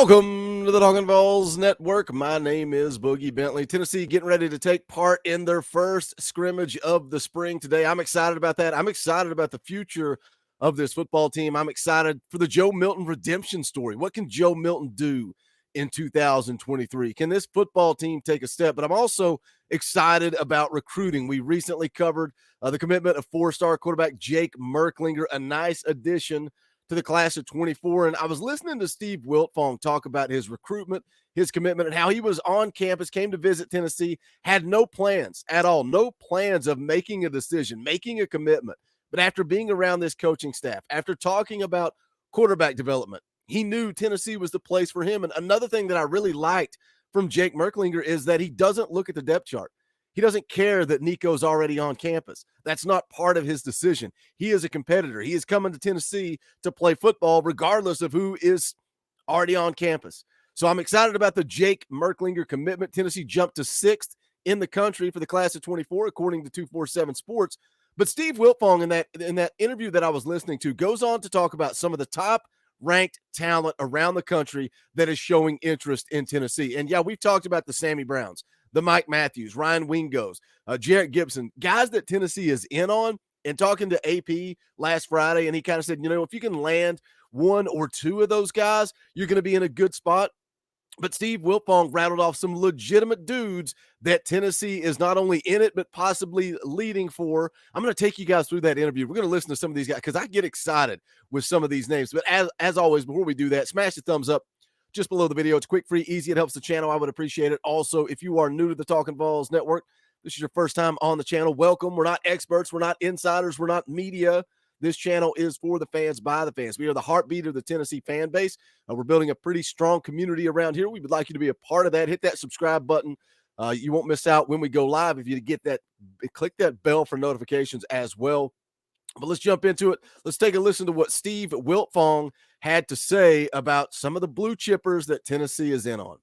Welcome to the Talkin Vols Network. My name is Boogie Bentley. Tennessee getting ready to take part in their first scrimmage of the spring today. I'm excited about that. I'm excited about the future of this football team. I'm excited for the Joe Milton redemption story. What can Joe Milton do in 2023? Can this football team take a step? But I'm also excited about recruiting. We recently covered the commitment of four-star quarterback Jake Merklinger, a nice addition to the class of 24. And I was listening to Steve Wiltfong talk about his recruitment, his commitment, and how he was on campus, came to visit Tennessee, had no plans at all, no plans of making a decision, making a commitment. But after being around this coaching staff, after talking about quarterback development, he knew Tennessee was the place for him. And another thing that I really liked from Jake Merklinger is that he doesn't look at the depth chart. He doesn't care that Nico's already on campus. That's not part of his decision. He is a competitor. He is coming to Tennessee to play football regardless of who is already on campus. So I'm excited about the Jake Merklinger commitment. Tennessee jumped to 6th in the country for the class of 24, according to 247 Sports. But Steve Wiltfong, in that interview that I was listening to, goes on to talk about some of the top ranked talent around the country that is showing interest in Tennessee. And yeah, we've talked about the Sammy Browns, the Mike Matthews, Ryan Wingos, Jarrett Gibson, guys that Tennessee is in on. And talking to AP last Friday, and he kind of said, if you can land one or two of those guys, you're going to be in a good spot. But Steve Wiltfong rattled off some legitimate dudes that Tennessee is not only in it, but possibly leading for. I'm going to take you guys through that interview. We're going to listen to some of these guys because I get excited with some of these names. But as always, before we do that, smash the thumbs up just below the video. It's quick, free, easy. It helps the channel. I would appreciate it. Also, if you are new to the Talkin Vols Network, this is your first time on the channel, welcome. We're not experts. We're not insiders. We're not media. This channel is for the fans, by the fans. We are the heartbeat of the Tennessee fan base. We're building a pretty strong community around here. We would like you to be a part of that. Hit that subscribe button. You won't miss out when we go live. If you get that, click that bell for notifications as well. But let's jump into it. Let's take a listen to what Steve Wiltfong had to say about some of the blue chippers that Tennessee is in on.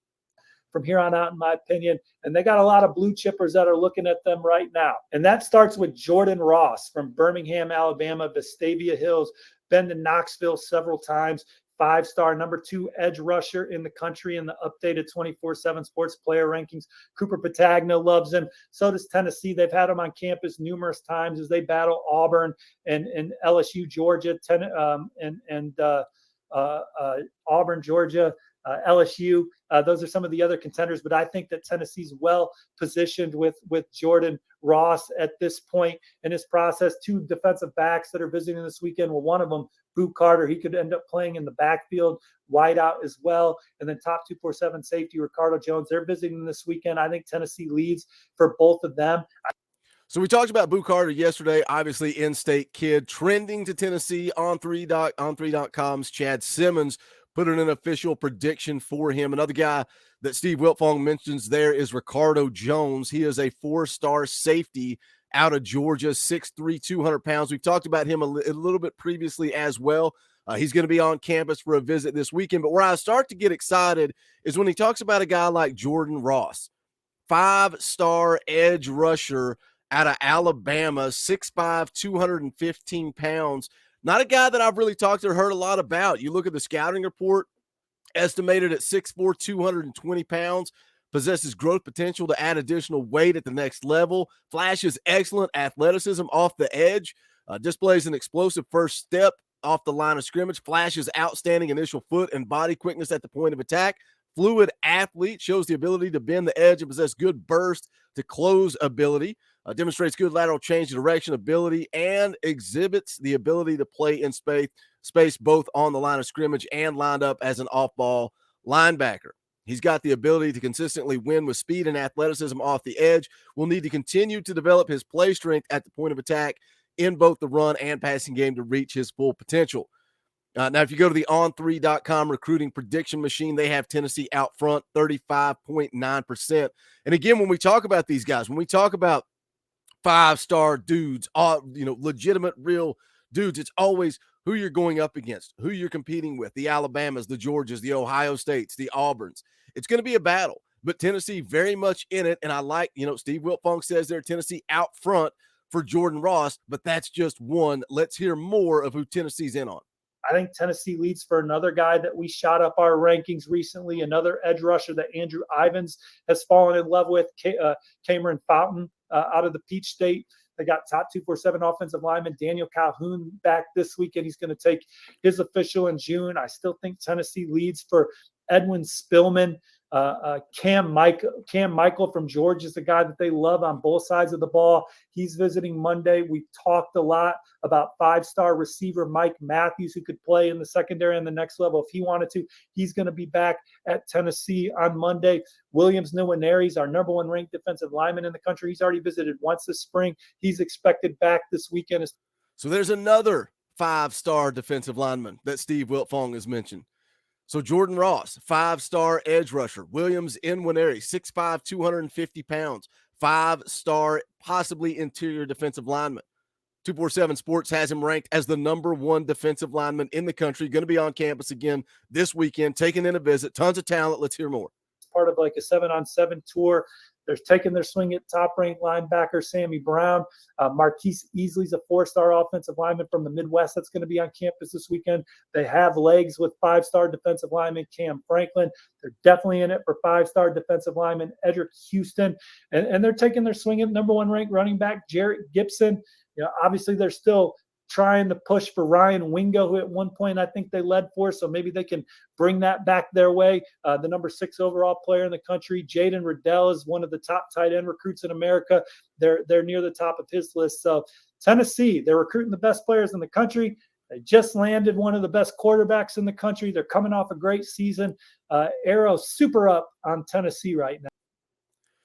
From here on out, in my opinion. And they got a lot of blue chippers that are looking at them right now. And that starts with Jordan Ross from Birmingham, Alabama, Vestavia Hills, been to Knoxville several times, 5-star, number 2 edge rusher in the country in the updated 24/7 Sports player rankings. Cooper Patagna loves him. So does Tennessee. They've had him on campus numerous times as they battle Auburn and LSU, Georgia, Auburn, Georgia, LSU. Those are some of the other contenders, but I think that Tennessee's well positioned with Jordan Ross at this point in his process. 2 defensive backs that are visiting this weekend. Well, one of them, Boo Carter, he could end up playing in the backfield, wide out as well. And then top 247 safety, Ricardo Jones, they're visiting this weekend. I think Tennessee leads for both of them. So we talked about Boo Carter yesterday, obviously in-state kid, trending to Tennessee on 3.com's Chad Simmons put in an official prediction for him. Another guy that Steve Wiltfong mentions there is Ricardo Jones. He is a 4-star safety out of Georgia, 6'3", 200 pounds. We've talked about him a little bit previously as well. He's going to be on campus for a visit this weekend. But where I start to get excited is when he talks about a guy like Jordan Ross, 5-star edge rusher out of Alabama, 6'5", 215 pounds. Not a guy that I've really talked or heard a lot about. You look at the scouting report, estimated at 6'4", 220 pounds, possesses growth potential to add additional weight at the next level, flashes excellent athleticism off the edge, displays an explosive first step off the line of scrimmage, flashes outstanding initial foot and body quickness at the point of attack, fluid athlete, shows the ability to bend the edge and possess good burst to close ability, demonstrates good lateral change of direction ability, and exhibits the ability to play in space both on the line of scrimmage and lined up as an off-ball linebacker. He's got the ability to consistently win with speed and athleticism off the edge. Will need to continue to develop his play strength at the point of attack in both the run and passing game to reach his full potential. Now, if you go to the on3.com recruiting prediction machine, they have Tennessee out front 35.9%. And again, when we talk about these guys, when we talk about 5-star dudes, legitimate, real dudes, it's always who you're going up against, who you're competing with, the Alabamas, the Georgias, the Ohio States, the Auburns. It's going to be a battle, but Tennessee very much in it. And I like, Steve Wiltfong says there, Tennessee out front for Jordan Ross, but that's just one. Let's hear more of who Tennessee's in on. I think Tennessee leads for another guy that we shot up our rankings recently, another edge rusher that Andrew Ivins has fallen in love with, Cameron Fountain out of the Peach State. They got top 247 offensive lineman Daniel Calhoun back this weekend. He's going to take his official in June. I still think Tennessee leads for Edwin Spillman. Cam Michael from Georgia is the guy that they love on both sides of the ball. He's visiting Monday. We talked a lot about five-star receiver Mike Matthews, who could play in the secondary and the next level if he wanted to. He's going to be back at Tennessee on Monday. Williams Nwaneri, our number one ranked defensive lineman in the country. He's already visited once this spring. He's expected back this weekend. So there's another five-star defensive lineman that Steve Wiltfong has mentioned. So Jordan Ross, five-star edge rusher. Williams Nwaneri, 6'5", 250 pounds, five-star, possibly interior defensive lineman. 247 Sports has him ranked as the number one defensive lineman in the country. Going to be on campus again this weekend, taking in a visit. Tons of talent. Let's hear more. Part of like a 7-on-7 tour. They're taking their swing at top-ranked linebacker Sammy Brown. Marquise Easley's a four-star offensive lineman from the Midwest that's going to be on campus this weekend. They have legs with five-star defensive lineman Cam Franklin. They're definitely in it for five-star defensive lineman Edric Houston. And they're taking their swing at number one ranked running back Jarrett Gibson. You know, obviously they're still trying to push for Ryan Wingo, who at one point I think they led for, so maybe they can bring that back their way. The number 6 overall player in the country, Jaden Riddell, is one of the top tight end recruits in America. They're near the top of his list. So Tennessee, they're recruiting the best players in the country. They just landed one of the best quarterbacks in the country. They're coming off a great season. Arrow super up on Tennessee right now.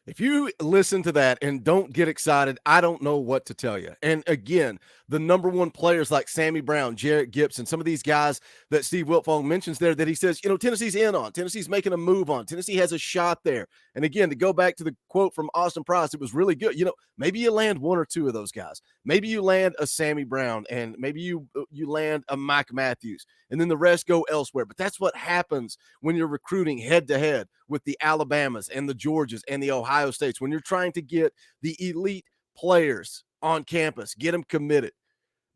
If you listen to that and don't get excited, I don't know what to tell you. And again, the number one players like Sammy Brown, Jarrett Gibson, some of these guys that Steve Wiltfong mentions there that he says, you know, Tennessee's in on. Tennessee's making a move on. Tennessee has a shot there. And again, to go back to the quote from Austin Price, it was really good. You know, maybe you land one or two of those guys. Maybe you land a Sammy Brown, and maybe you land a Mike Matthews, and then the rest go elsewhere. But that's what happens when you're recruiting head-to-head with the Alabamas and the Georgias and the Ohio States, when you're trying to get the elite players on campus, get them committed.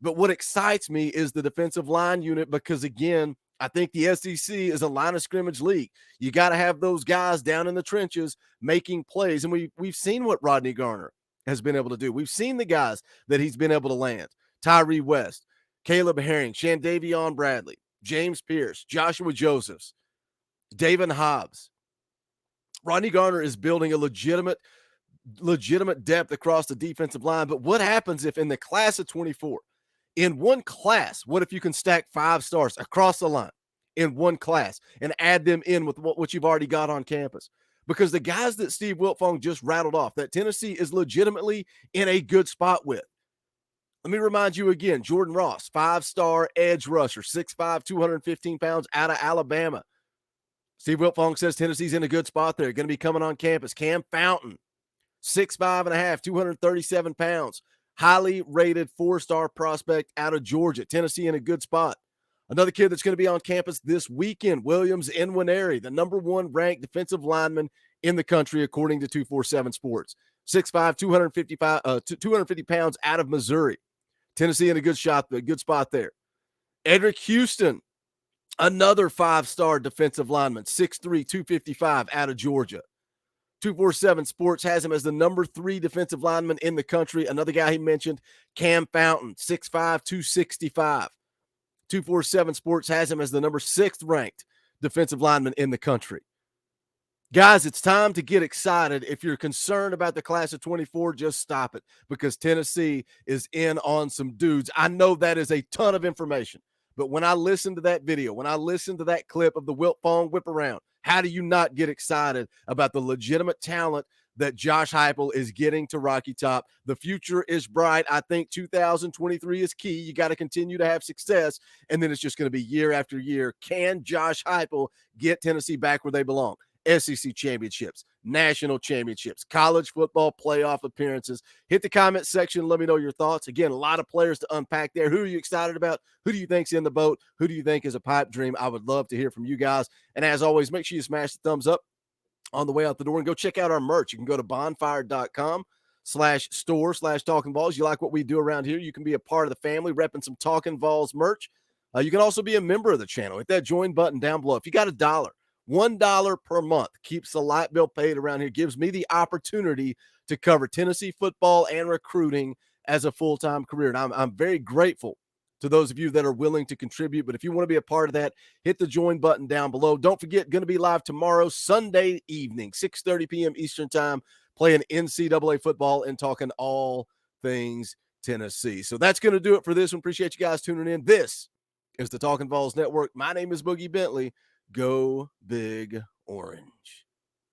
But what excites me is the defensive line unit, because, again, I think the SEC is a line of scrimmage league. You got to have those guys down in the trenches making plays, and we've seen what Rodney Garner has been able to do. We've seen the guys that he's been able to land. Tyree West, Caleb Herring, Shandavion Bradley, James Pierce, Joshua Josephs, David Hobbs. Rodney Garner is building a legitimate depth across the defensive line. But what happens if in the class of 24, in one class, what if you can stack 5 stars across the line in one class and add them in with what you've already got on campus? Because the guys that Steve Wiltfong just rattled off, that Tennessee is legitimately in a good spot with. Let me remind you again, Jordan Ross, 5-star edge rusher, 6'5", 215 pounds out of Alabama. Steve Wiltfong says Tennessee's in a good spot there. Going to be coming on campus. Cam Fountain, 6'5.5", 237 pounds. Highly rated 4-star prospect out of Georgia. Tennessee in a good spot. Another kid that's going to be on campus this weekend, Williams Nwaneri, the number one ranked defensive lineman in the country, according to 247 Sports. 6'5", 250 pounds out of Missouri. Tennessee in a good spot there. Edric Houston, another 5-star defensive lineman, 6'3", 255 out of Georgia. 247 Sports has him as the number 3 defensive lineman in the country. Another guy he mentioned, Cam Fountain, 6'5", 265. 247 Sports has him as the number 6th ranked defensive lineman in the country. Guys, it's time to get excited. If you're concerned about the class of 24, just stop it, because Tennessee is in on some dudes. I know that is a ton of information, but when I listen to that video, when I listen to that clip of the Wiltfong whip around, how do you not get excited about the legitimate talent that Josh Heupel is getting to Rocky Top? The future is bright. I think 2023 is key. You got to continue to have success, and then it's just going to be year after year. Can Josh Heupel get Tennessee back where they belong? SEC championships, national championships, college football playoff appearances. Hit the comment section. Let me know your thoughts. Again, a lot of players to unpack there. Who are you excited about? Who do you think's in the boat? Who do you think is a pipe dream? I would love to hear from you guys. And as always, make sure you smash the thumbs up on the way out the door and go check out our merch. You can go to bonfire.com/store/talking Vols. You like what we do around here, you can be a part of the family repping some Talkin Vols merch. You can also be a member of the channel. Hit that join button down below. If you got $1 per month keeps the light bill paid around here, gives me the opportunity to cover Tennessee football and recruiting as a full-time career. And I'm very grateful to those of you that are willing to contribute. But if you want to be a part of that, hit the join button down below. Don't forget, going to be live tomorrow, Sunday evening, 6:30 p.m. Eastern time, playing NCAA football and talking all things Tennessee. So that's going to do it for this one. Appreciate you guys tuning in. This is the Talkin' Vols Network. My name is Boogie Bentley. Go Big Orange.